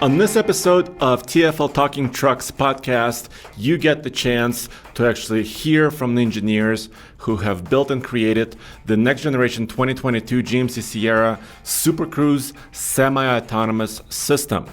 On this episode of TFL Talking Trucks podcast, you get the chance to actually hear from the engineers who have built and created the next generation 2022 GMC Sierra Super Cruise semi-autonomous system.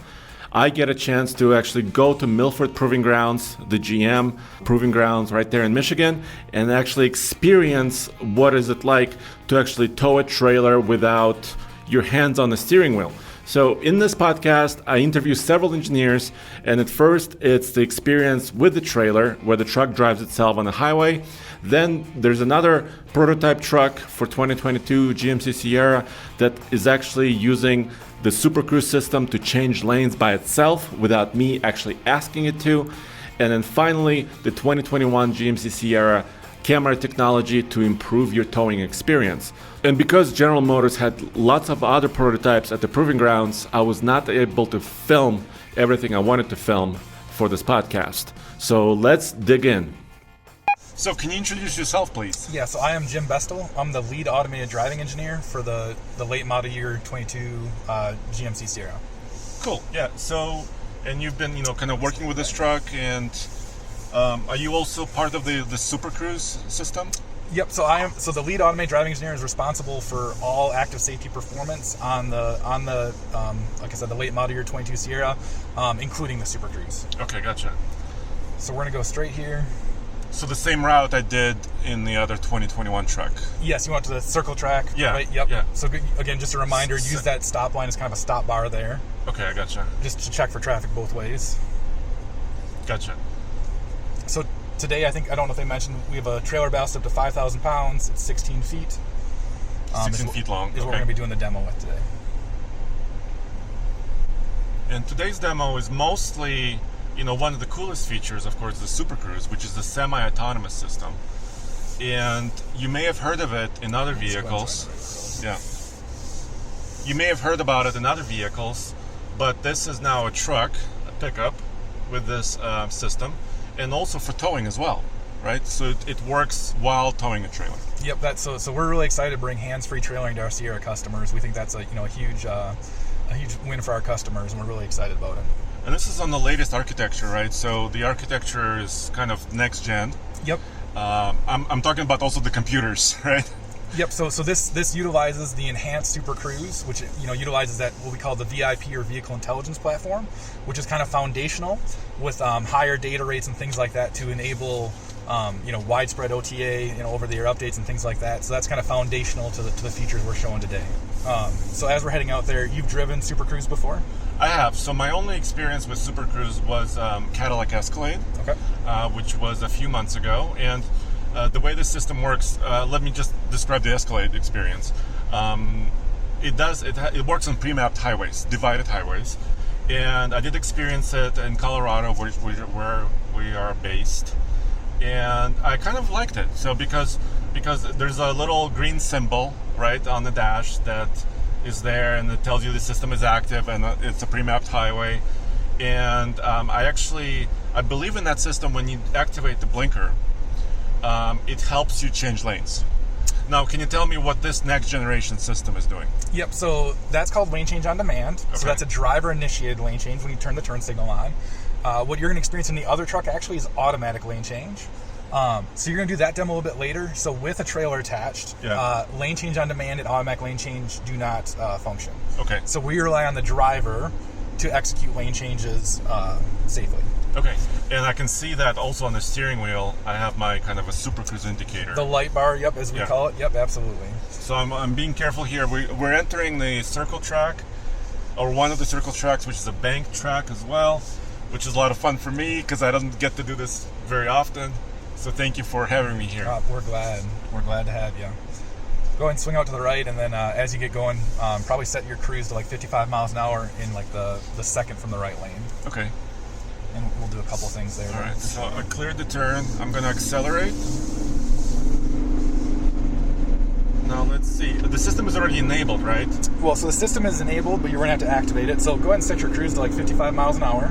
I get a chance to actually go to Milford Proving Grounds, the GM Proving Grounds right there in Michigan, and actually experience what is it like to actually tow a trailer without your hands on the steering wheel. So in this podcast, I interview several engineers, and at first it's the experience with the trailer where the truck drives itself on the highway. Then there's another prototype truck for 2022 GMC Sierra that is actually using the Super Cruise system to change lanes by itself without me actually asking it to. And then finally, the 2021 GMC Sierra camera technology to improve your towing experience. And because General Motors had lots of other prototypes at the Proving Grounds, I was not able to film everything I wanted to film for this podcast. So let's dig in. So can you introduce yourself, please? Yeah, so I am Jim Bestel. I'm the lead automated driving engineer for the late model year 22 GMC Sierra. Cool. Yeah. So, and you've been, kind of working with this truck, and are you also part of the Super Cruise system? Yep. So the lead automated driving engineer is responsible for all active safety performance on the like I said, the late model year 22 Sierra, including the Super Cruise. Okay, gotcha. So we're gonna go straight here. So the same route I did in the other 2021 truck. Yes, you went to the circle track. Yeah. Right? Yep. Yeah. So again, just a reminder: use that stop line as kind of a stop bar there. Okay, I gotcha. Just to check for traffic both ways. Gotcha. So today, I don't know if they mentioned, we have a trailer ballast up to 5,000 pounds. It's 16 feet. 16 feet long. Is what we're going to be doing the demo with today. And today's demo is mostly, one of the coolest features, of course, the Super Cruise, which is the semi-autonomous system. And you may have heard of it in other vehicles. Yeah. You may have heard about it in other vehicles, but this is now a truck, a pickup, with this system. And also for towing as well, right? So it works while towing a trailer. Yep, so we're really excited to bring hands-free trailering to our Sierra customers. We think that's a huge win for our customers, and we're really excited about it. And this is on the latest architecture, right? So the architecture is kind of next gen. Yep. I'm talking about also the computers, right? Yep. So this utilizes the enhanced Super Cruise, which utilizes that what we call the VIP or vehicle intelligence platform, which is kind of foundational with higher data rates and things like that to enable widespread OTA, over-the-air updates and things like that. So that's kind of foundational to the features we're showing today. So as we're heading out there, you've driven Super Cruise before? I have. So my only experience with Super Cruise was Cadillac Escalade, okay, which was a few months ago, and the way the system works, let me just describe the Escalade experience. It works on pre-mapped highways, divided highways, and I did experience it in Colorado, where we are based, and I kind of liked it. So because there's a little green symbol right on the dash that is there, and it tells you the system is active and it's a pre-mapped highway, and I believe in that system. When you activate the blinker, it helps you change lanes. Now, can you tell me what this next generation system is doing? Yep, so that's called lane change on demand. Okay. So that's a driver-initiated lane change when you turn the turn signal on. What you're going to experience in the other truck actually is automatic lane change. So you're going to do that demo a little bit later. So with a trailer attached, lane change on demand and automatic lane change do not function. Okay. So we rely on the driver to execute lane changes safely. Okay, and I can see that also on the steering wheel. I have my kind of a Super Cruise indicator. The light bar, yep, as we call it. Yep, absolutely. So I'm being careful here. We're entering the circle track, or one of the circle tracks, which is a bank track as well, which is a lot of fun for me because I don't get to do this very often. So thank you for having me here. We're glad. We're glad to have you. Go ahead and swing out to the right, and then as you get going, probably set your cruise to like 55 miles an hour in like the second from the right lane. Okay. And we'll do a couple things there. All right, so I cleared the turn. I'm going to accelerate. Now let's see. The system is already enabled, right? Well, so the system is enabled, but you're going to have to activate it. So go ahead and set your cruise to like 55 miles an hour.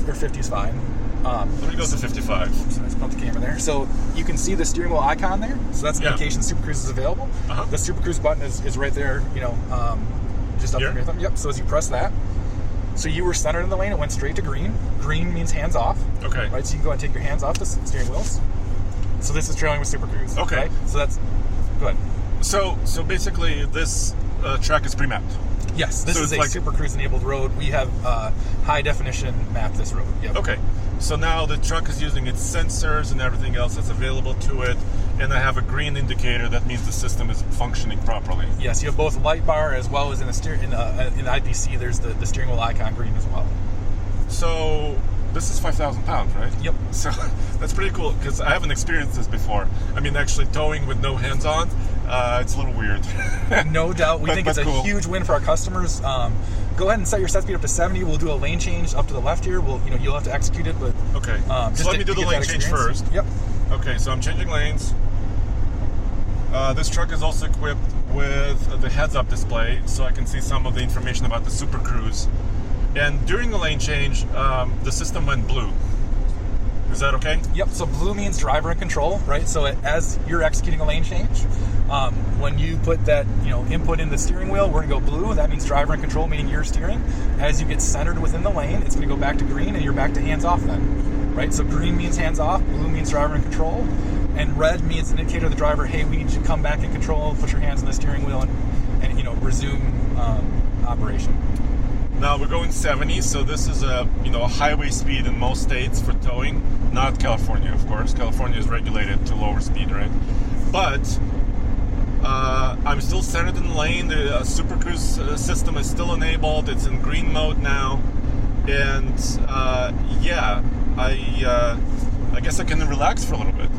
Or 50 is fine. Let me go to 55. So let's put the camera there. So you can see the steering wheel icon there. So that's an indication Super Cruise is available. The Super Cruise button is right there, Just up Here? underneath them. Yep. So as you press that, so you were centered in the lane. It went straight to green. Green means hands off. Okay. Right. So you can go ahead and take your hands off the steering wheels. So this is trailing with Super Cruise. Okay. Right? So that's go ahead. So basically, this track is pre-mapped. Yes. This So is it's a like- Super Cruise enabled road. We have high definition mapped this road. Yep. Okay. So now the truck is using its sensors and everything else that's available to it, and I have a green indicator. That means the system is functioning properly. Yes. You have both light bar as well as in the IPC. There's the steering wheel icon green as well. So this is 5,000 pounds, right? Yep. So that's pretty cool because I haven't experienced this before. I mean, actually towing with no hands on, it's a little weird. No doubt. We think it's a cool. huge win for our customers. Go ahead and set your set speed up to 70. We'll do a lane change up to the left here. You'll have to execute it, but Okay. just So let to me do the get lane that change experience. first. Yep. Okay, so I'm changing lanes. This truck is also equipped with the heads-up display, so I can see some of the information about the Super Cruise. And during the lane change, the system went blue. Is that okay? Yep. So blue means driver in control, right? So as you're executing a lane change, when you put that input in the steering wheel, we're gonna go blue. That means driver in control, meaning you're steering. As you get centered within the lane, it's gonna go back to green, and you're back to hands off then, right? So green means hands off, blue means driver in control, and red means an indicator to the driver, hey, we need you to come back in control, put your hands on the steering wheel, and resume operation. Now we're going 70, so this is a highway speed in most states for towing. Not California, of course. California is regulated to lower speed, right? But I'm still centered in the lane. The Super Cruise system is still enabled. It's in green mode now, and I guess I can relax for a little bit.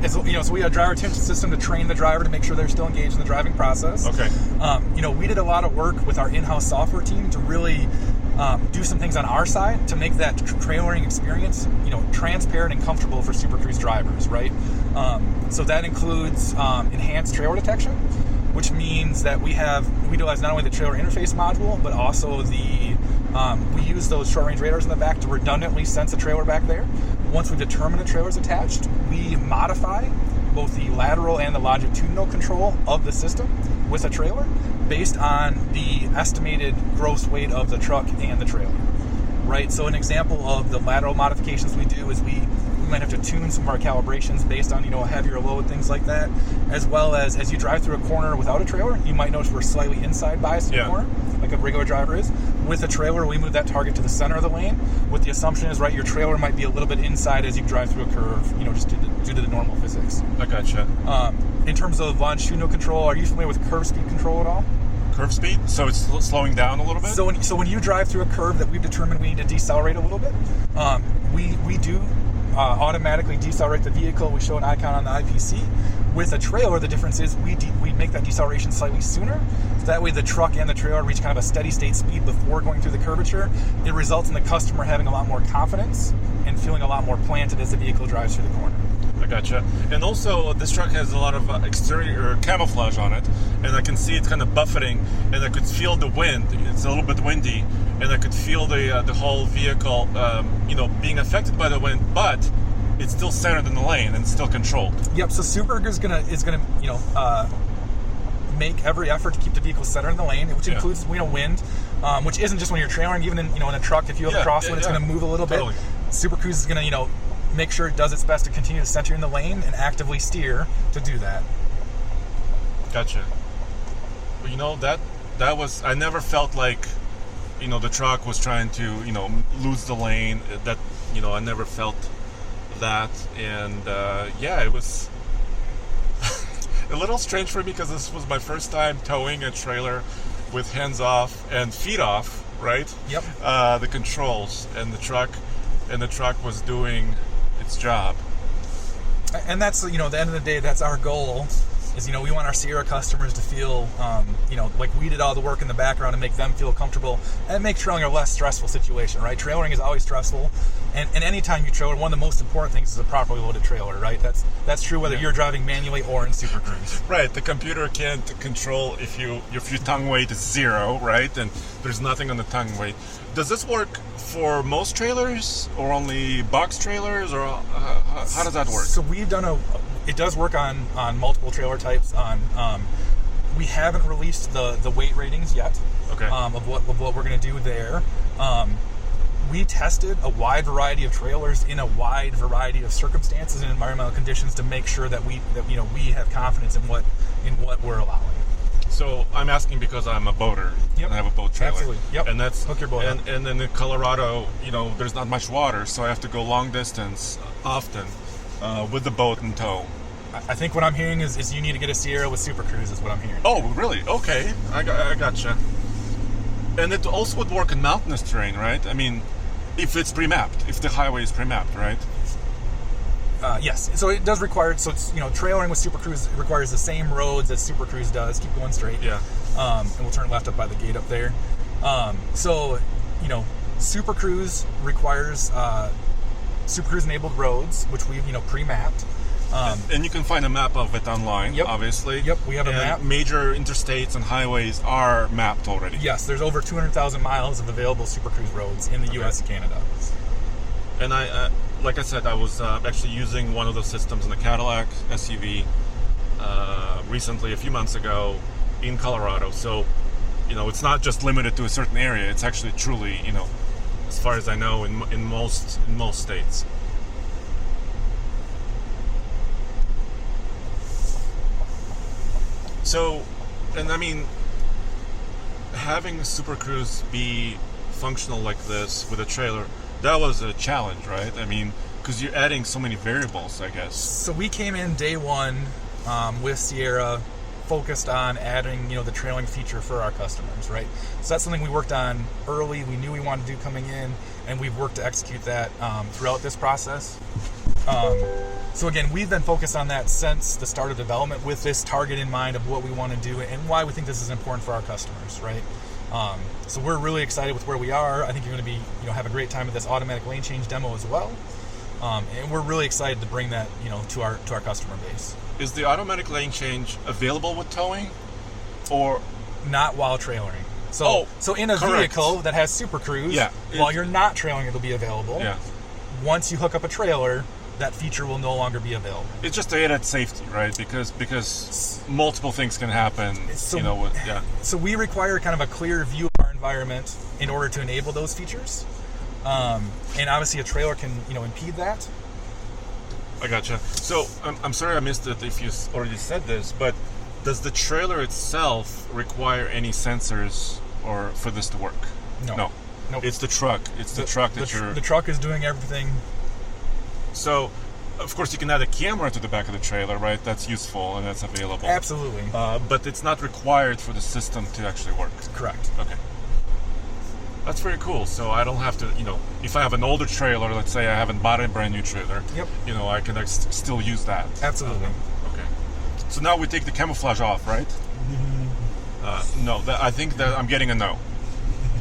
So we have a driver attention system to train the driver to make sure they're still engaged in the driving process. Okay. We did a lot of work with our in-house software team to really do some things on our side to make that trailering experience, transparent and comfortable for Super Cruise drivers, right? So that includes enhanced trailer detection, which means that we utilize not only the trailer interface module, but also we use those short-range radars in the back to redundantly sense a trailer back there. Once we determine the trailer's attached, we modify both the lateral and the longitudinal control of the system with a trailer based on the estimated gross weight of the truck and the trailer, right? So an example of the lateral modifications we do is we might have to tune some of our calibrations based on a heavier load, things like that, as well as you drive through a corner without a trailer, you might notice we're slightly inside biased in the corner, like a regular driver is. With a trailer, we move that target to the center of the lane, with the assumption is, right, your trailer might be a little bit inside as you drive through a curve, just due to the normal physics. I gotcha. In terms of longitudinal control, are you familiar with curve speed control at all? Curve speed? So it's slowing down a little bit? So when you drive through a curve that we've determined we need to decelerate a little bit, we do automatically decelerate the vehicle. We show an icon on the IPC. With a trailer, the difference is we make that deceleration slightly sooner. So that way the truck and the trailer reach kind of a steady state speed before going through the curvature. It results in the customer having a lot more confidence and feeling a lot more planted as the vehicle drives through the corner. I gotcha. And also, this truck has a lot of exterior camouflage on it, and I can see it's kind of buffeting, and I could feel the wind. It's a little bit windy, and I could feel the whole vehicle, being affected by the wind, but it's still centered in the lane and still controlled. Yep. So Super is gonna make every effort to keep the vehicle centered in the lane, which includes wind, which isn't just when you're trailering. Even in a truck, if you have a crosswind, it's gonna move a little bit. Super Cruise is gonna make sure it does its best to continue to center in the lane and actively steer to do that. Gotcha. Well, that was, I never felt like, the truck was trying to, lose the lane. That, I never felt that. And, it was a little strange for me because this was my first time towing a trailer with hands off and feet off, right? Yep. The controls and the truck was doing its job. And that's, at the end of the day, that's our goal, is, we want our Sierra customers to feel, like we did all the work in the background and make them feel comfortable and make trailing a less stressful situation, right? Trailering is always stressful. And anytime you trailer, one of the most important things is a properly loaded trailer, right? That's true whether you're driving manually or in Super Cruise. Right. The computer can't control if your tongue weight is 0, right? And there's nothing on the tongue weight. Does this work for most trailers or only box trailers, or how does that work? So we've done it does work on multiple trailer types. We haven't released the weight ratings yet. Okay. Of what we're going to do there. We tested a wide variety of trailers in a wide variety of circumstances and environmental conditions to make sure that we have confidence in what we're allowing. So I'm asking because I'm a boater. Yep. I have a boat trailer. Absolutely. Yep. And that's hook your boat up. and then in Colorado, there's not much water, so I have to go long distance often with the boat in tow. I think what I'm hearing is you need to get a Sierra with Super Cruise is what I'm hearing. Oh, really? Okay. I gotcha. And it also would work in mountainous terrain, right? I mean, if it's pre-mapped, if the highway is pre-mapped, right? Yes. So it does require, trailering with Super Cruise requires the same roads as Super Cruise does. Keep going straight. Yeah. And we'll turn left up by the gate up there. Super Cruise requires Super Cruise enabled roads, which we've, pre-mapped. And you can find a map of it online, Yep. obviously. Yep, we have a map. Major interstates and highways are mapped already. Yes, there's over 200,000 miles of available Super Cruise roads in the U.S. and Canada. And I, like I said, I was actually using one of those systems in a Cadillac SUV recently, a few months ago, in Colorado. So, it's not just limited to a certain area. It's actually truly, as far as I know, in most states. So, and I mean, having Super Cruise be functional like this with a trailer, that was a challenge, right? I mean, because you're adding so many variables, I guess. So we came in day one with Sierra, focused on adding, the trailing feature for our customers, right? So that's something we worked on early. We knew we wanted to do coming in, and we've worked to execute that throughout this process. So again, we've been focused on that since the start of development with this target in mind of what we want to do and why we think this is important for our customers, right? So we're really excited with where we are. I think you're going to be, have a great time with this automatic lane change demo as well. And we're really excited to bring that, to our customer base. Is the automatic lane change available with towing, or not while trailering? So in a correct. vehicle that has Super Cruise, while you're not trailing, it'll be available. Yeah. Once you hook up a trailer, that feature will no longer be available. It's just to add safety, right? Because multiple things can happen. So we require kind of a clear view of our environment in order to enable those features, and obviously a trailer can impede that. I gotcha. So I'm sorry I missed it if you already said this, but does the trailer itself require any sensors or for this to work? No. Nope. It's the truck. It's the truck that you're... The truck is doing everything. So, of course, you can add a camera to the back of the trailer, right? That's useful and that's available. Absolutely. But it's not required for the system to actually work. Correct. Okay. That's very cool. So I don't have to, if I have an older trailer, let's say I haven't bought a brand new trailer, yep. I can still use that. Absolutely. Okay. So now we take the camouflage off, right? No, I think that I'm getting a no.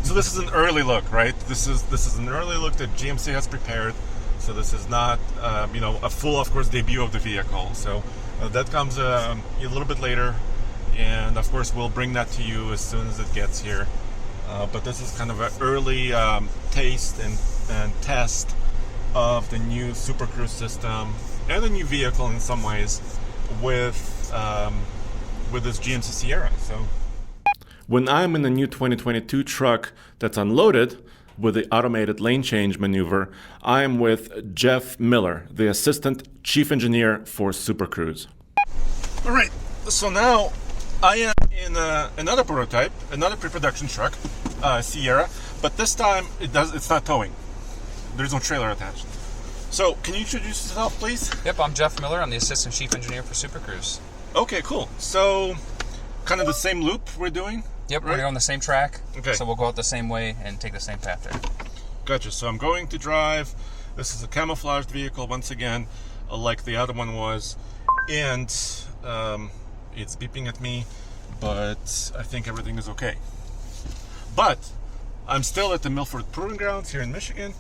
So this is an early look, right? This is an early look that GMC has prepared. So this is not, a full, of course, debut of the vehicle. So that comes a little bit later, and of course we'll bring that to you as soon as it gets here. But this is kind of an early taste and test of the new Super Cruise system and the new vehicle in some ways with this GMC Sierra. So when I'm in the new 2022 truck that's unloaded with the automated lane change maneuver, I am with Jeff Miller, the Assistant Chief Engineer for Super Cruise. All right, so now I am in another prototype, another pre-production truck, Sierra, but this time it's not towing. There's no trailer attached. So, can you introduce yourself, please? Yep, I'm Jeff Miller. I'm the Assistant Chief Engineer for Super Cruise. Okay, cool. So, kind of the same loop we're doing? Yep, right? we're on the same track. Okay. So we'll go out the same way and take the same path there. Gotcha. So I'm going to drive. This is a camouflaged vehicle once again, like the other one was, and it's beeping at me, but I think everything is okay. But I'm still at the Milford Proving Grounds here in Michigan,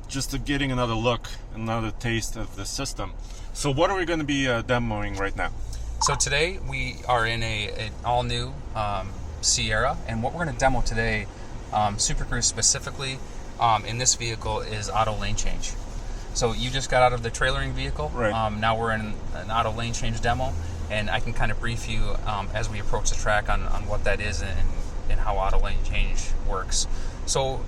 just getting another look, another taste of the system. So what are we going to be demoing right now? So today we are in an all-new Sierra, and what we're going to demo today, Super Cruise specifically, in this vehicle is auto lane change. So you just got out of the trailering vehicle. Right. Now we're in an auto lane change demo, and I can kind of brief you as we approach the track on what that is and how auto lane change works. So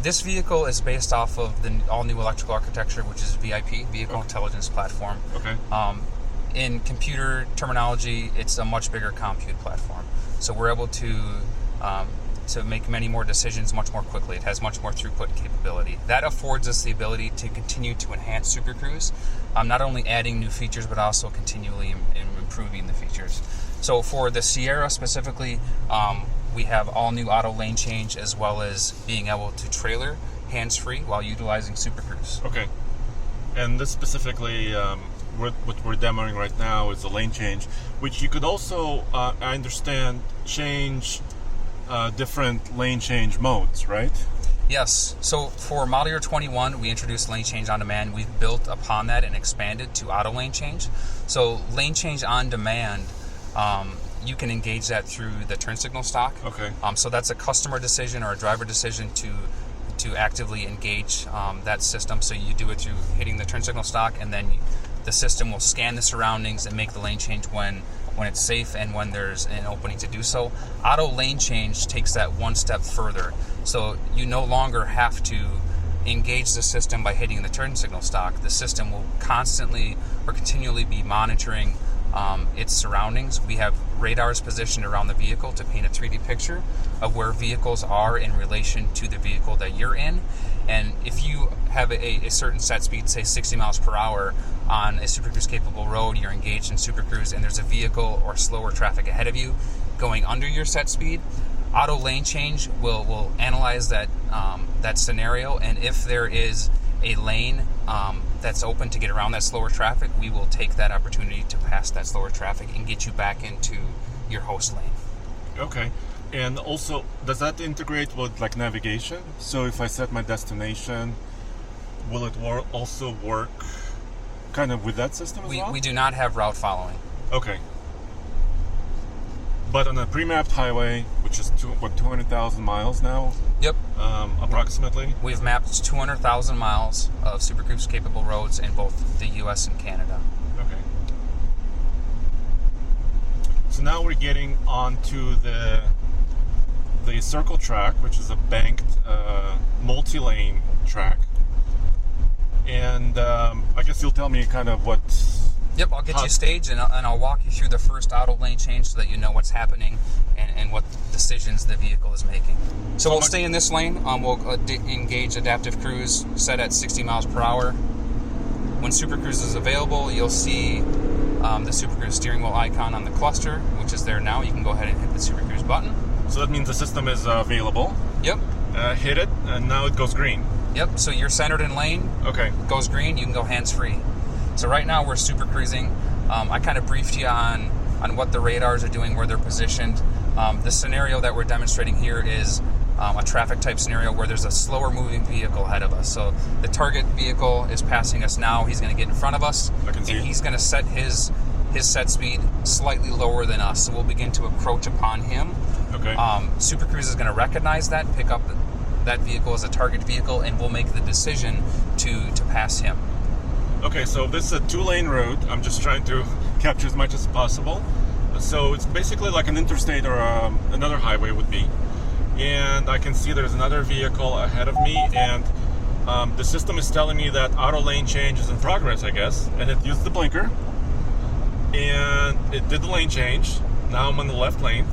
this vehicle is based off of the all-new electrical architecture, which is VIP, Vehicle Intelligence Platform. Okay. In computer terminology, it's a much bigger compute platform. So we're able to make many more decisions much more quickly. It has much more throughput capability. That affords us the ability to continue to enhance Super Cruise, not only adding new features, but also continually improving the features. So for the Sierra specifically, we have all new auto lane change, as well as being able to trailer hands-free while utilizing Super Cruise. Okay. And this specifically, what we're demoing right now is the lane change, which you could also, I understand, change different lane change modes, right? Yes. So for model year 21, we introduced lane change on demand. We've built upon that and expanded to auto lane change. So lane change on demand, you can engage that through the turn signal stock. Okay. So that's a customer decision or a driver decision to actively engage that system. So you do it through hitting the turn signal stock, and then the system will scan the surroundings and make the lane change when it's safe and when there's an opening to do so. Auto lane change takes that one step further. So you no longer have to engage the system by hitting the turn signal stock. The system will constantly or continually be monitoring its surroundings. We have radars positioned around the vehicle to paint a 3D picture of where vehicles are in relation to the vehicle that you're in. And if you have a certain set speed, say 60 miles per hour on a Super Cruise capable road, you're engaged in Super Cruise, and there's a vehicle or slower traffic ahead of you going under your set speed, auto lane change will analyze that scenario, and if there is a lane that's open to get around that slower traffic, we will take that opportunity to pass that slower traffic and get you back into your host lane. Okay. And also, does that integrate with like navigation? So if I set my destination, will it also work kind of with that system as well? We do not have route following. Okay. But on a pre-mapped highway, which is 200,000 miles now? Yep. Approximately? We've mapped 200,000 miles of Super Cruise capable roads in both the US and Canada. Okay. So now we're getting onto the circle track, which is a banked multi-lane track. And I guess you'll tell me kind of what... Yep, I'll get you staged, and I'll walk you through the first auto lane change so that you know what's happening and what decisions the vehicle is making. So we'll stay in this lane. We'll engage adaptive cruise set at 60 miles per hour. When Super Cruise is available, you'll see the Super Cruise steering wheel icon on the cluster, which is there now. You can go ahead and hit the Super Cruise button. So that means the system is available. Yep. Hit it, and now it goes green. Yep, so you're centered in lane. Okay. It goes green, you can go hands-free. So right now we're super cruising. I kind of briefed you on what the radars are doing, where they're positioned. The scenario that we're demonstrating here is a traffic type scenario where there's a slower moving vehicle ahead of us. So the target vehicle is passing us now. He's going to get in front of us. I can see. And he's going to set his set speed slightly lower than us. So we'll begin to approach upon him. Okay. Super Cruise is going to recognize that, pick up that vehicle as a target vehicle, and we'll make the decision to pass him. Okay, so this is a 2-lane road. I'm just trying to capture as much as possible. So it's basically like an interstate or another highway would be. And I can see there's another vehicle ahead of me, and the system is telling me that auto lane change is in progress, I guess. And it used the blinker, and it did the lane change. Now I'm on the left lane,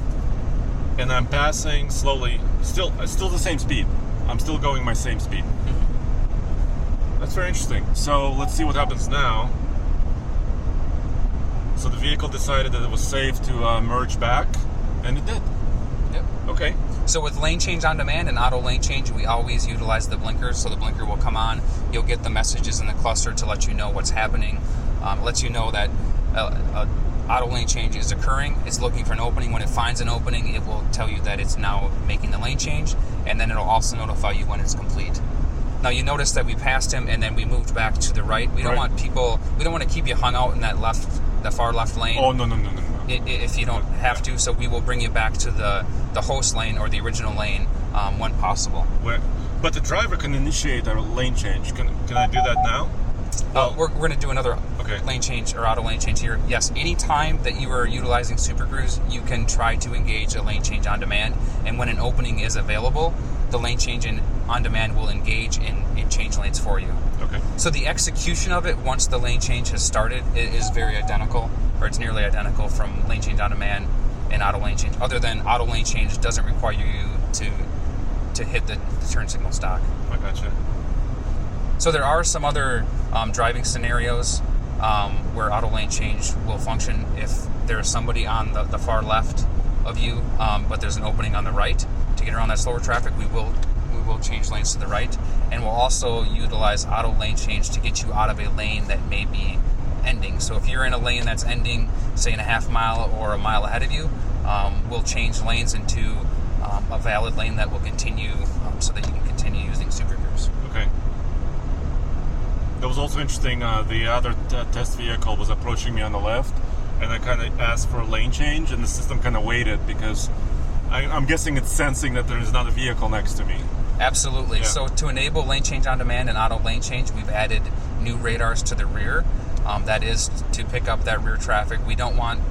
and I'm passing slowly. Still the same speed. I'm still going my same speed. That's very interesting. So let's see what happens now. So the vehicle decided that it was safe to merge back, and it did. Yep. Okay. So with lane change on demand and auto lane change, we always utilize the blinker. So the blinker will come on. You'll get the messages in the cluster to let you know what's happening. Lets you know that auto lane change is occurring. It's looking for an opening. When it finds an opening, it will tell you that it's now making the lane change, and then it'll also notify you when it's complete. Now you notice that we passed him and then we moved back to the right. We don't want to keep you hung out in that far left lane. Oh, no. If you don't have to, so we will bring you back to the host lane or the original lane when possible. But the driver can initiate a lane change. Can I do that now? We're going to do another Okay. lane change or auto lane change here. Yes, anytime that you are utilizing Super Cruise, you can try to engage a lane change on demand. And when an opening is available, the lane change on demand will engage and change lanes for you. Okay. So the execution of it, once the lane change has started, it is very identical, or it's nearly identical from lane change on demand and auto lane change. Other than auto lane change doesn't require you to hit the turn signal stock. I gotcha. So there are some other driving scenarios where auto lane change will function if there's somebody on the far left of you, but there's an opening on the right. To get around that slower traffic, we will change lanes to the right, and we'll also utilize auto lane change to get you out of a lane that may be ending. So if you're in a lane that's ending, say in a half mile or a mile ahead of you, we'll change lanes into a valid lane that will continue so that you can continue using Super Cruise. Okay. That was also interesting. The other test vehicle was approaching me on the left, and I kind of asked for a lane change, and the system kind of waited because I'm guessing it's sensing that there is another vehicle next to me. Absolutely. Yeah. So to enable lane change on demand and auto lane change, we've added new radars to the rear. That is to pick up that rear traffic. We don't want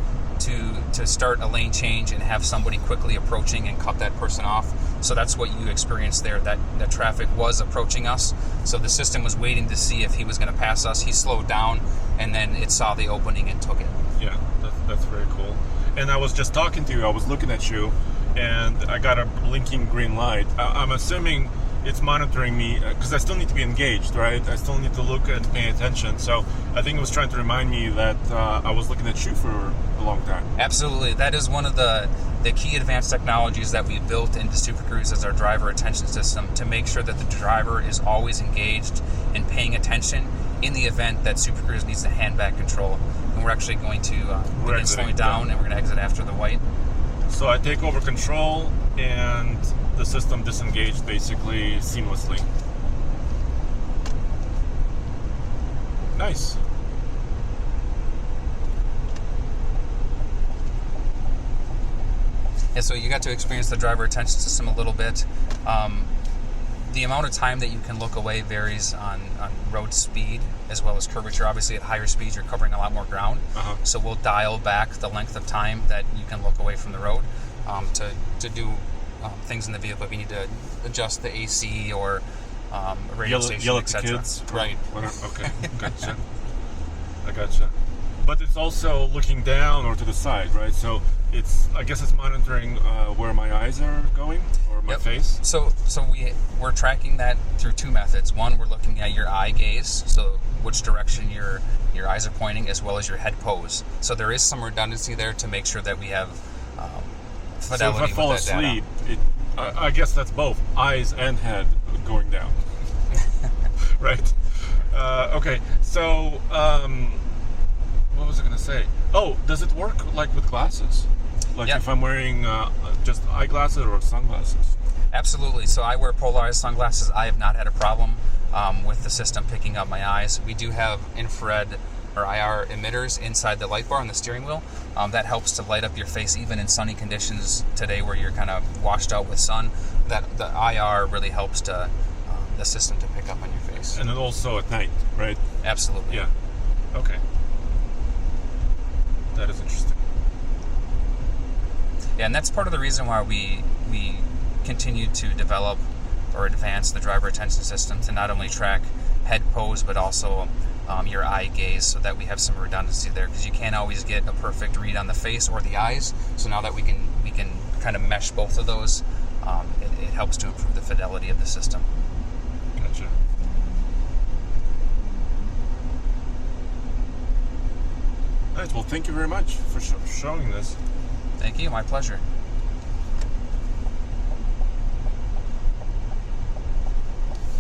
to start a lane change and have somebody quickly approaching and cut that person off. So that's what you experienced there. That traffic was approaching us. So the system was waiting to see if he was going to pass us. He slowed down, and then it saw the opening and took it. Yeah, that's very cool. And I was just talking to you. I was looking at you, and I got a blinking green light. I'm assuming it's monitoring me because I still need to be engaged, right? I still need to look and pay attention. So I think it was trying to remind me that I was looking at you for a long time. Absolutely. That is one of the key advanced technologies that we built into Super Cruise as our driver attention system to make sure that the driver is always engaged and paying attention in the event that Super Cruise needs to hand back control. And we're actually going to begin slowing down, and we're going to exit after the white. So I take over control, and the system disengaged basically seamlessly. Nice. Yeah, so you got to experience the driver attention system a little bit. The amount of time that you can look away varies on road speed as well as curvature. Obviously, at higher speeds, you're covering a lot more ground. So we'll dial back the length of time that you can look away from the road to do things in the vehicle. If you need to adjust the AC or a radio station, yell at the etc. kids. Right. Okay, gotcha. I gotcha. But it's also looking down or to the side, right? So I guess it's monitoring where my eyes are going or my face. So we're tracking that through two methods. One, we're looking at your eye gaze, so which direction your eyes are pointing, as well as your head pose. So there is some redundancy there to make sure that we have fidelity. So if I fall with that asleep, data. I guess that's both eyes and head going down. Right. Okay. So what was I going to say? Oh, does it work like with glasses? Like if I'm wearing just eyeglasses or sunglasses? Absolutely. So I wear polarized sunglasses. I have not had a problem with the system picking up my eyes. We do have infrared or IR emitters inside the light bar on the steering wheel. That helps to light up your face even in sunny conditions today where you're kind of washed out with sun. That the IR really helps to the system to pick up on your face. And then also at night, right? Absolutely. Yeah. Okay. That is interesting. Yeah, and that's part of the reason why we continue to develop or advance the driver attention system to not only track head pose but also your eye gaze, so that we have some redundancy there, because you can't always get a perfect read on the face or the eyes. So now that we can kind of mesh both of those, it helps to improve the fidelity of the system. Gotcha. All right. Well, thank you very much for showing this. Thank you. My pleasure.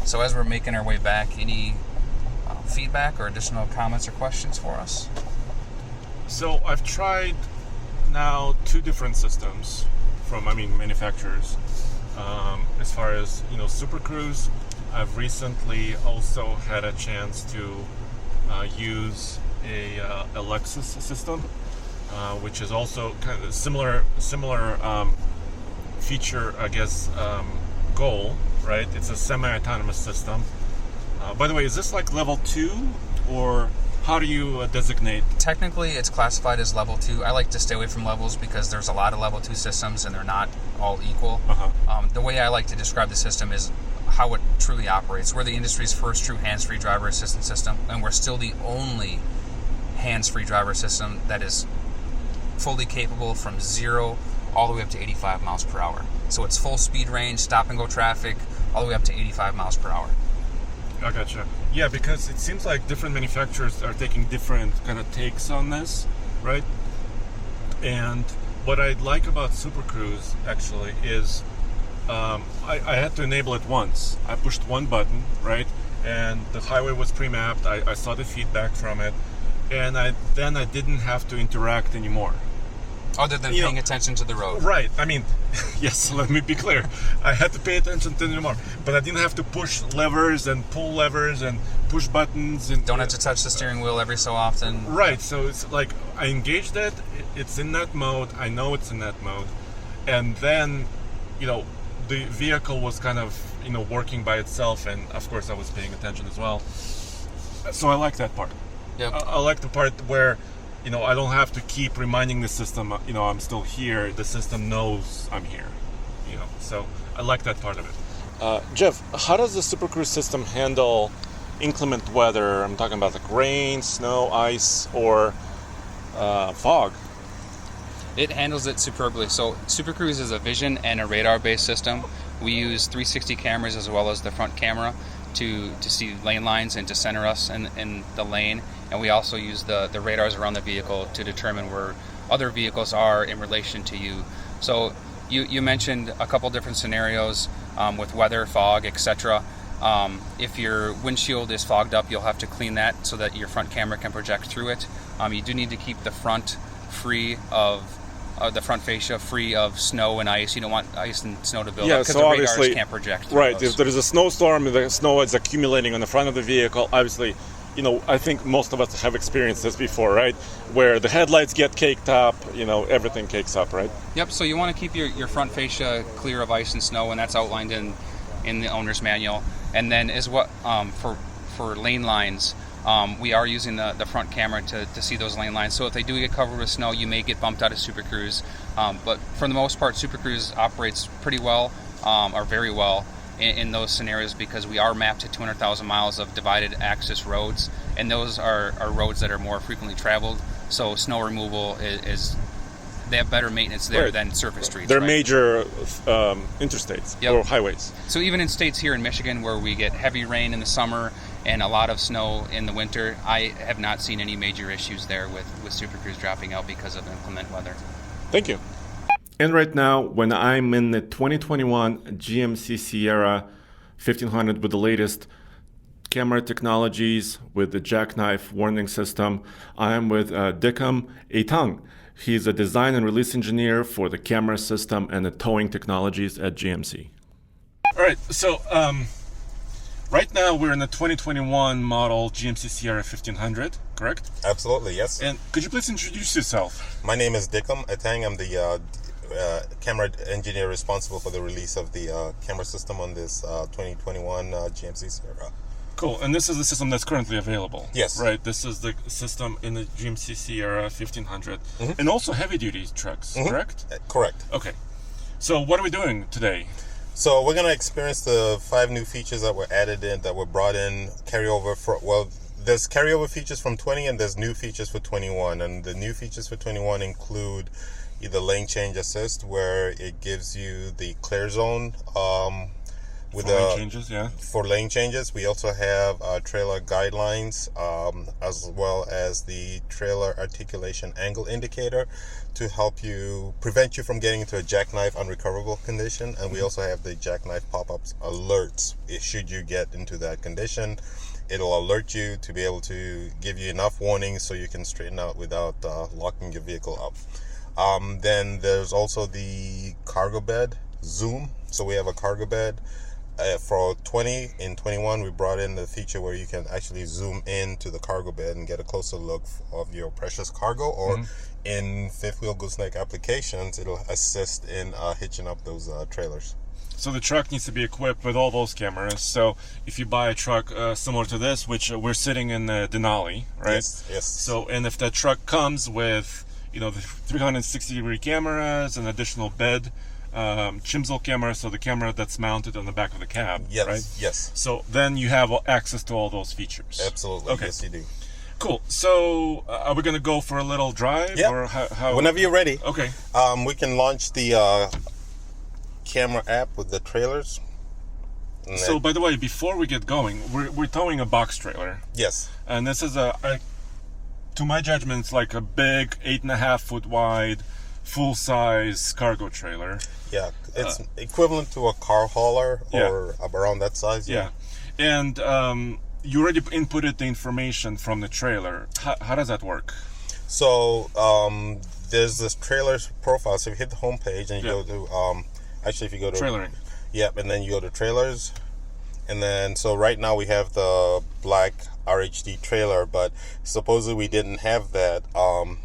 So as we're making our way back, any feedback or additional comments or questions for us? So I've tried now 2 different systems from, manufacturers. As far as, Super Cruise, I've recently also had a chance to use a Lexus system, which is also kind of similar feature, I guess, goal, right? It's a semi-autonomous system. By the way, is this like level 2 or how do you designate? Technically, it's classified as level 2. I like to stay away from levels because there's a lot of level 2 systems and they're not all equal. The way I like to describe the system is how it truly operates. We're the industry's first true hands-free driver assistance system, and we're still the only hands-free driver system that is fully capable from 0 all the way up to 85 miles per hour. So it's full speed range, stop and go traffic, all the way up to 85 miles per hour. I gotcha. Yeah, because it seems like different manufacturers are taking different kind of takes on this, right? And what I like about Super Cruise actually is I had to enable it once. I pushed one button, right? And the highway was pre-mapped. I saw the feedback from it. And then I didn't have to interact anymore. Other than paying attention to the road. Right. I mean, yes, let me be clear. I had to pay attention to it anymore. But I didn't have to push levers and pull levers and push buttons. And don't have to touch the steering wheel every so often. Right. So it's like I engaged it. It's in that mode. I know it's in that mode. And then, the vehicle was kind of, working by itself. And, of course, I was paying attention as well. So I like that part. Yep. I like the part where, I don't have to keep reminding the system, I'm still here. The system knows I'm here, So I like that part of it. Jeff, how does the Super Cruise system handle inclement weather? I'm talking about like rain, snow, ice, or fog. It handles it superbly. So Super Cruise is a vision and a radar-based system. We use 360 cameras as well as the front camera to see lane lines and to center us in the lane. And we also use the radars around the vehicle to determine where other vehicles are in relation to you. So you mentioned a couple different scenarios with weather, fog, etc. If your windshield is fogged up, you'll have to clean that so that your front camera can project through it. You do need to keep the front free of the front fascia free of snow and ice. You don't want ice and snow to build up because the radars can't project through right, those. If there is a snowstorm and the snow is accumulating on the front of the vehicle, obviously, I think most of us have experienced this before, right? Where the headlights get caked up, everything cakes up, right? Yep, so you want to keep your front fascia clear of ice and snow, and that's outlined in the owner's manual. And then for lane lines, we are using the front camera to see those lane lines. So if they do get covered with snow, you may get bumped out of Super Cruise. But for the most part, Super Cruise operates pretty well, or very well, in those scenarios because we are mapped to 200,000 miles of divided access roads, and those are roads that are more frequently traveled. So snow removal they have better maintenance there than surface streets. They're major interstates or highways. So even in states here in Michigan where we get heavy rain in the summer and a lot of snow in the winter, I have not seen any major issues there with Super Cruise dropping out because of inclement weather. Thank you. And right now, when I'm in the 2021 GMC Sierra 1500 with the latest camera technologies, with the Jackknife warning system, I'm with Dickham Atang. He's a design and release engineer for the camera system and the towing technologies at GMC. All right, so right now we're in the 2021 model GMC Sierra 1500, correct? Absolutely, yes. And could you please introduce yourself? My name is Dickham Atang. I'm the camera engineer responsible for the release of the camera system on this 2021 GMC Sierra. Cool, and this is the system that's currently available. Yes. Right, this is the system in the GMC Sierra 1500, and also heavy-duty trucks, correct? Correct. Okay, so what are we doing today? So we're going to experience the 5 new features that were added in, that were brought in, carryover for, there's carryover features from 20 and there's new features for 21. And the new features for 21 include either lane change assist, where it gives you the clear zone with lane changes, yeah. For lane changes. We also have trailer guidelines, as well as the trailer articulation angle indicator to help you prevent you from getting into a jackknife unrecoverable condition. And we also have the jackknife pop-ups alerts. Should you get into that condition, it'll alert you to be able to give you enough warnings so you can straighten out without locking your vehicle up. Then there's also the cargo bed zoom. So we have a cargo bed. For 20 in 21, we brought in the feature where you can actually zoom into the cargo bed and get a closer look of your precious cargo, or in fifth wheel gooseneck applications, it'll assist in hitching up those trailers. So the truck needs to be equipped with all those cameras. So if you buy a truck similar to this, which we're sitting in the Denali, right? Yes. So, and if that truck comes with, the 360-degree cameras, an additional bed, Chimsel camera, so the camera that's mounted on the back of the cab, Yes. right? Yes. So then you have access to all those features. Absolutely. Okay. Yes, you do. Cool. So are we going to go for a little drive? Yeah. Or how? Whenever you're ready. Okay. We can launch the camera app with the trailers. So, by the way, before we get going, we're towing a box trailer. Yes. And this is to my judgment, it's like a big 8.5 foot wide, full size cargo trailer. Yeah, it's equivalent to a car hauler or around that size. Yeah. And you already inputted the information from the trailer. How does that work? So there's this trailer profile. So if you hit the home page and you go to if you go to trailering. Yep, and then you go to trailers, and then so right now we have the black RHD trailer, but supposedly we didn't have that.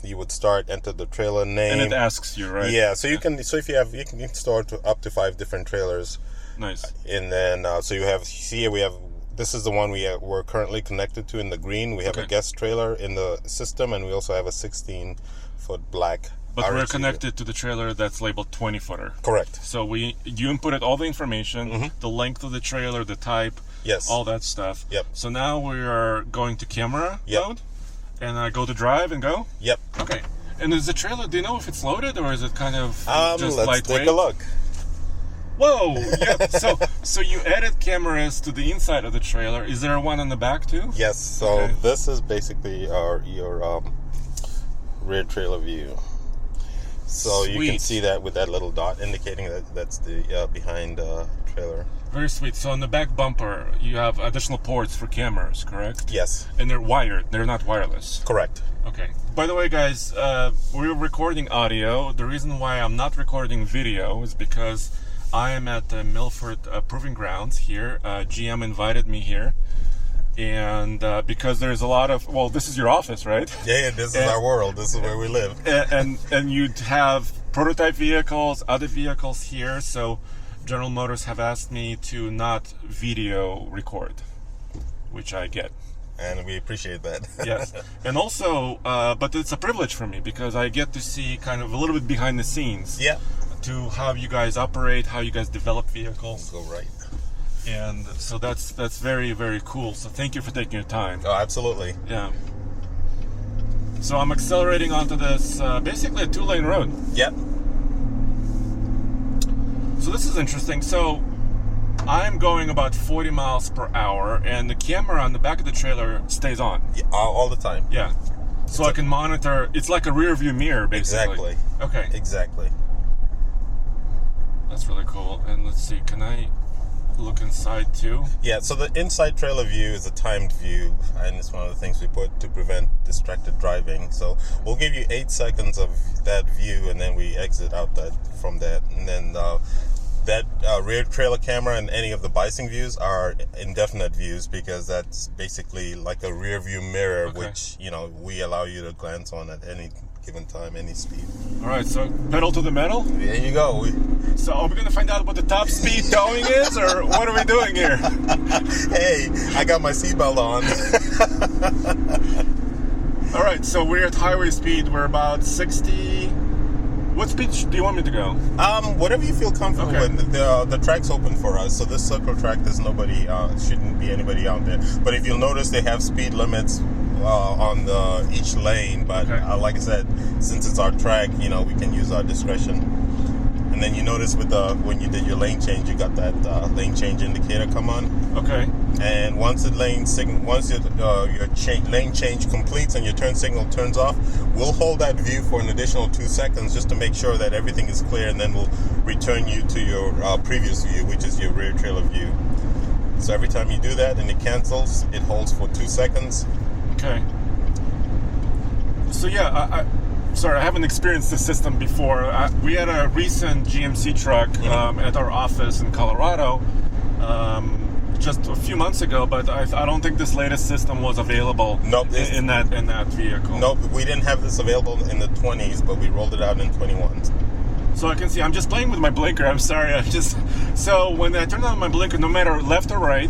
You would enter the trailer name, and it asks you, right? Yeah, so you can. So if you can store up to 5 different trailers. Nice. And then so you have here we have. This is the one we're currently connected to in the green. We have a guest trailer in the system, and we also have a 16-foot black. But we're connected to the trailer that's labeled 20-footer. Correct. So you inputted all the information, the length of the trailer, the type, all that stuff. Yep. So now we are going to camera mode, and I go to drive and go? Yep. Okay. And is the trailer, do you know if it's loaded or is it kind of just let's lightweight? take a look. Whoa! Yeah. So you added cameras to the inside of the trailer. Is there one on the back too? Yes. So this is basically your rear trailer view. So you can see that with that little dot indicating that's the behind trailer. Very sweet. So on the back bumper, you have additional ports for cameras, correct? Yes. And they're wired. They're not wireless. Correct. Okay. By the way, guys, we're recording audio. The reason why I'm not recording video is because I am at the Milford Proving Grounds here. GM invited me here. And because there's a lot of, this is your office, right? Yeah, this is our world. This is where we live. And you'd have prototype vehicles, other vehicles here. So General Motors have asked me to not video record, which I get. And we appreciate that. Yes. And also, but it's a privilege for me because I get to see kind of a little bit behind the scenes. Yeah. To how you guys operate, how you guys develop vehicles. Go right. And so that's very, very cool. So thank you for taking your time. Oh, absolutely. Yeah. So I'm accelerating onto this, basically a 2-lane road. Yep. So this is interesting. So I'm going about 40 miles per hour, and the camera on the back of the trailer stays on. Yeah, all the time. Yeah. So I can monitor. It's like a rear view mirror, basically. Exactly. Okay. Exactly. That's really cool. And let's see, can I look inside too? Yeah, so the inside trailer view is a timed view, and it's one of the things we put to prevent distracted driving. So we'll give you 8 seconds of that view, and then we exit out from that. And then that rear trailer camera and any of the biasing views are indefinite views because that's basically like a rear view mirror, which we allow you to glance on at any given time, any speed. All right, so pedal to the metal. There you go. So are we gonna find out what the top speed towing is, or what are we doing here? Hey, I got my seatbelt on. All right, so we're at highway speed. We're about 60. What speed do you want me to go? Whatever you feel comfortable with. The track's open for us, so this circle track, there's nobody, shouldn't be anybody out there. But if you'll notice, they have speed limits on each lane. But like I said, since it's our track, we can use our discretion. And then you notice when you did your lane change, you got that lane change indicator come on. Okay. And once your lane change completes and your turn signal turns off, we'll hold that view for an additional 2 seconds just to make sure that everything is clear, and then we'll return you to your previous view, which is your rear trailer view. So every time you do that and it cancels, it holds for 2 seconds. Okay. So yeah, sorry, I haven't experienced this system before. We had a recent GMC truck at our office in Colorado just a few months ago, but I don't think this latest system was available in that vehicle. Nope, we didn't have this available in the 20s, but we rolled it out in 21s. So I can see, I'm just playing with my blinker, I'm sorry, so when I turn on my blinker, no matter left or right,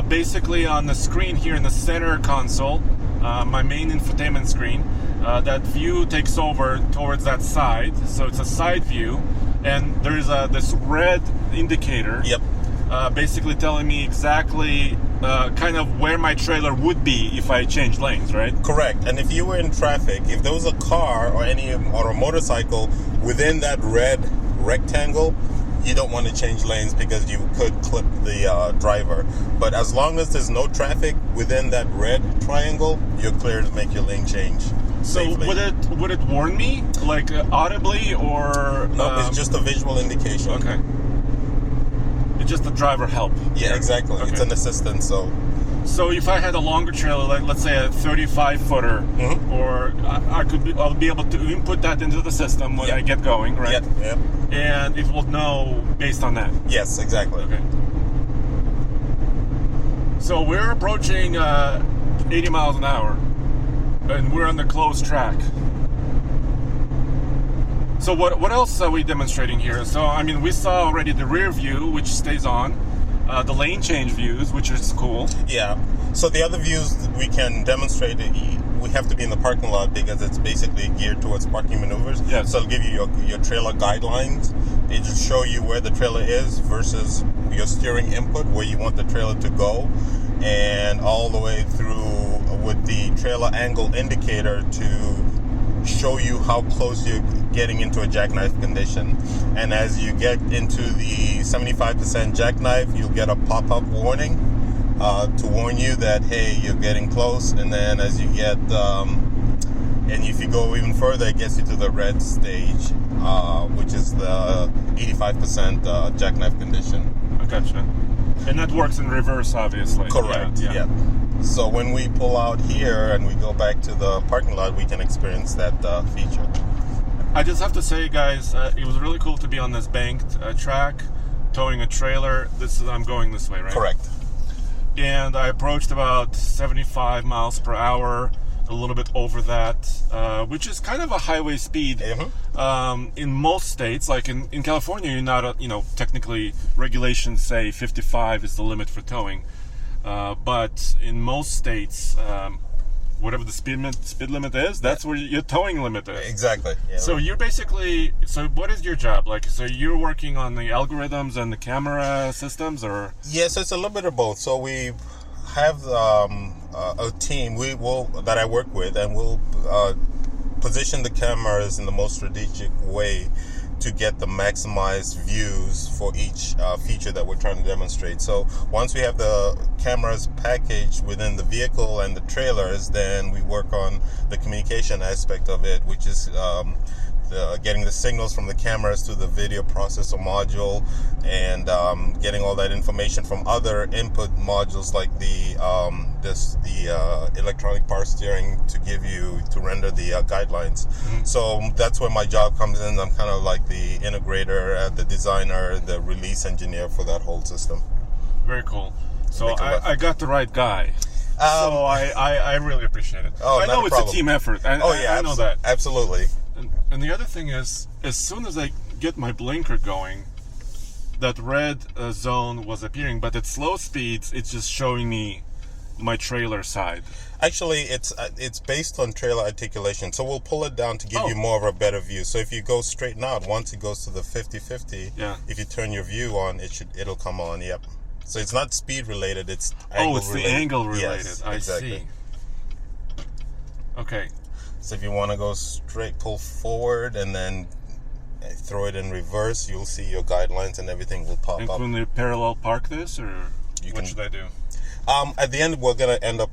basically on the screen here in the center console, my main infotainment screen, that view takes over towards that side, so it's a side view, and there's this red indicator, Yep. Basically telling me exactly kind of where my trailer would be if I change lanes, right? Correct. And if you were in traffic, if there was a car or a motorcycle within that red rectangle, you don't want to change lanes because you could clip the driver. But as long as there's no traffic within that red triangle, you're clear to make your lane change safely. So would it warn me, like audibly, or No, it's just a visual indication. okay? It's just the driver help. Yeah, exactly. Okay. It's an assistant, so So if I had a longer trailer, like let's say a 35-footer, Mhm. or I'll be able to input that into the system when Yep. I get going, right? Yep. And it will know based on that. Yes, exactly. Okay. So we're approaching 80 miles an hour, and we're on the closed track. So what else are we demonstrating here? So I mean, we saw already the rear view, which stays on, the lane change views, which is cool. Yeah. So the other views that we can demonstrate, we have to be in the parking lot because it's basically geared towards parking maneuvers. Yeah. So it'll give you your trailer guidelines. It'll show you where the trailer is versus your steering input, where you want the trailer to go, and all the way through with the trailer angle indicator to show you how close you're getting into a jackknife condition. And as you get into the 75% jackknife, you'll get a pop-up warning to warn you that, hey, you're getting close. And then as you get, and if you go even further, it gets you to the red stage, which is the 85% jackknife condition. I gotcha. And that works in reverse, obviously. Correct. Yeah. So when we pull out here and we go back to the parking lot, we can experience that feature. I just have to say, guys, it was really cool to be on this banked track, towing a trailer. I'm going this way, right? Correct. And I approached about 75 miles per hour, a little bit over that, which is kind of a highway speed. In most states, like in California, you're not, technically regulations say 55 is the limit for towing. But in most states, whatever the speed limit is, that's where your towing limit is. Exactly. Yeah. So you're so what is your job? So you're working on the algorithms and the camera systems, or? Yes, it's a little bit of both. So we have a team that I work with, and we'll position the cameras in the most strategic way to get the maximized views for each feature that we're trying to demonstrate. So once we have the cameras packaged within the vehicle and the trailers, then we work on the communication aspect of it, which is getting the signals from the cameras to the video processor module, and getting all that information from other input modules like the electronic power steering to render the guidelines. Mm-hmm. So that's where my job comes in. I'm kind of like the integrator, the designer, the release engineer for that whole system. Very cool. So I got the right guy. So I really appreciate it. I know it's a team effort. I know that. Absolutely. And the other thing is, as soon as I get my blinker going, that red zone was appearing, but at slow speeds, it's just showing me my trailer side. Actually, it's based on trailer articulation, so we'll pull it down to give you more of a better view. So if you go straighten out, once it goes to the 50-50, if you turn your view on, it'll come on. Yep. So it's not speed related; it's angle related. The angle related. Yes, I exactly. see. Okay. So if you want to go straight, pull forward, and then throw it in reverse, you'll see your guidelines and everything will pop up. And can we parallel park this, or what should I do? At the end, we're going to end up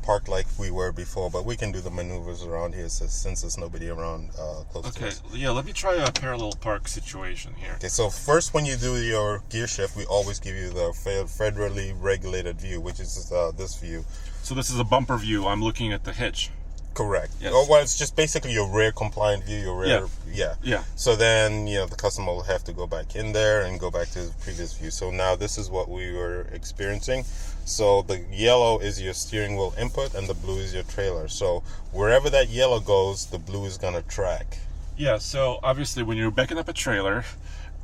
parked like we were before, but we can do the maneuvers around here since there's nobody around close to us. Okay, let me try a parallel park situation here. Okay, so first when you do your gear shift, we always give you the federally regulated view, which is this view. So this is a bumper view. I'm looking at the hitch. Correct. Yes. Well, it's just basically your rear compliant view, your rear. Yeah. So then, the customer will have to go back in there and go back to the previous view. So now this is what we were experiencing. So the yellow is your steering wheel input and the blue is your trailer. So wherever that yellow goes, the blue is going to track. Yeah, so obviously when you're backing up a trailer,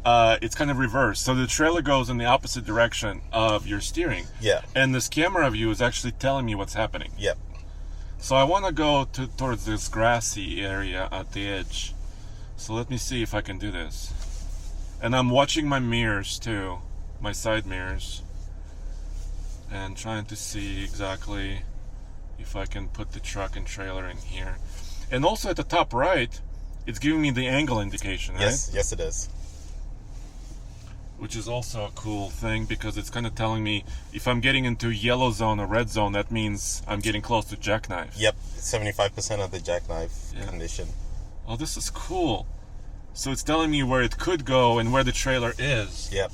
it's kind of reversed. So the trailer goes in the opposite direction of your steering. Yeah. And this camera view is actually telling me what's happening. Yep. So I want to go towards this grassy area at the edge. So let me see if I can do this. And I'm watching my mirrors too, my side mirrors, and trying to see exactly if I can put the truck and trailer in here. And also at the top right, it's giving me the angle indication, right? Yes, it is. Which is also a cool thing because it's kind of telling me if I'm getting into yellow zone or red zone, that means I'm getting close to Jackknife. Yep, 75% of the Jackknife condition. Oh, this is cool. So it's telling me where it could go and where the trailer is. Yep.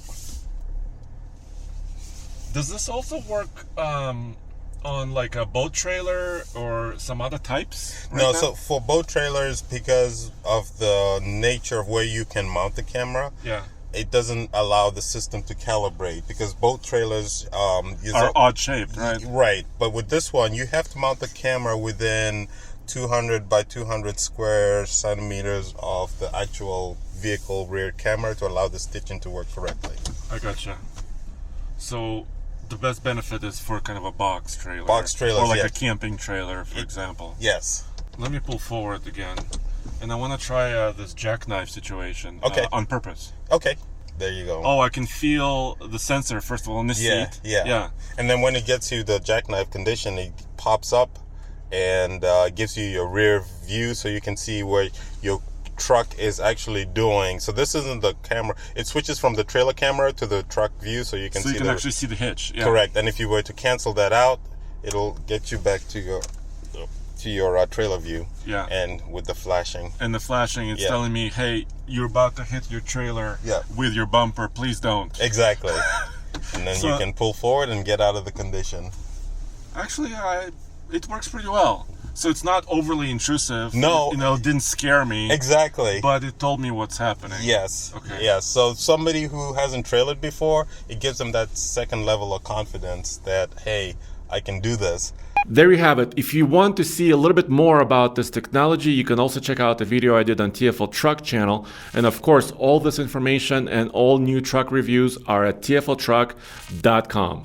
Does this also work on like a boat trailer or some other types? No, so for boat trailers, because of the nature of where you can mount the camera, Yeah. it doesn't allow the system to calibrate because boat trailers Are odd shaped, right? Right, but with this one, you have to mount the camera within 200 by 200 square centimeters of the actual vehicle rear camera to allow the stitching to work correctly. I gotcha. So the best benefit is for kind of a box trailer. Box trailers, or like yeah. a camping trailer, for example. Yes. Let me pull forward again. And I want to try this Jackknife situation Okay. on purpose. Okay, there you go. Oh, I can feel the sensor, first of all, in the seat. Yeah. And then when it gets to the Jackknife condition, it pops up and gives you your rear view so you can see where your truck is actually doing. So this isn't the camera. It switches from the trailer camera to the truck view so you can So see you can actually see the hitch. Yeah. Correct. And if you were to cancel that out, it'll get you back to your trailer view. Yeah. And with the flashing. And the flashing, it's telling me, hey, you're about to hit your trailer with your bumper. Please don't. Exactly. And then you can pull forward and get out of the condition. Actually, it works pretty well. So it's not overly intrusive. No. It didn't scare me. Exactly. But it told me what's happening. Yes. Okay. Yes. So somebody who hasn't trailered before, it gives them that second level of confidence that, hey, I can do this. There you have it. If you want to see a little bit more about this technology, you can also check out the video I did on TFL Truck channel. And of course, all this information and all new truck reviews are at tfltruck.com.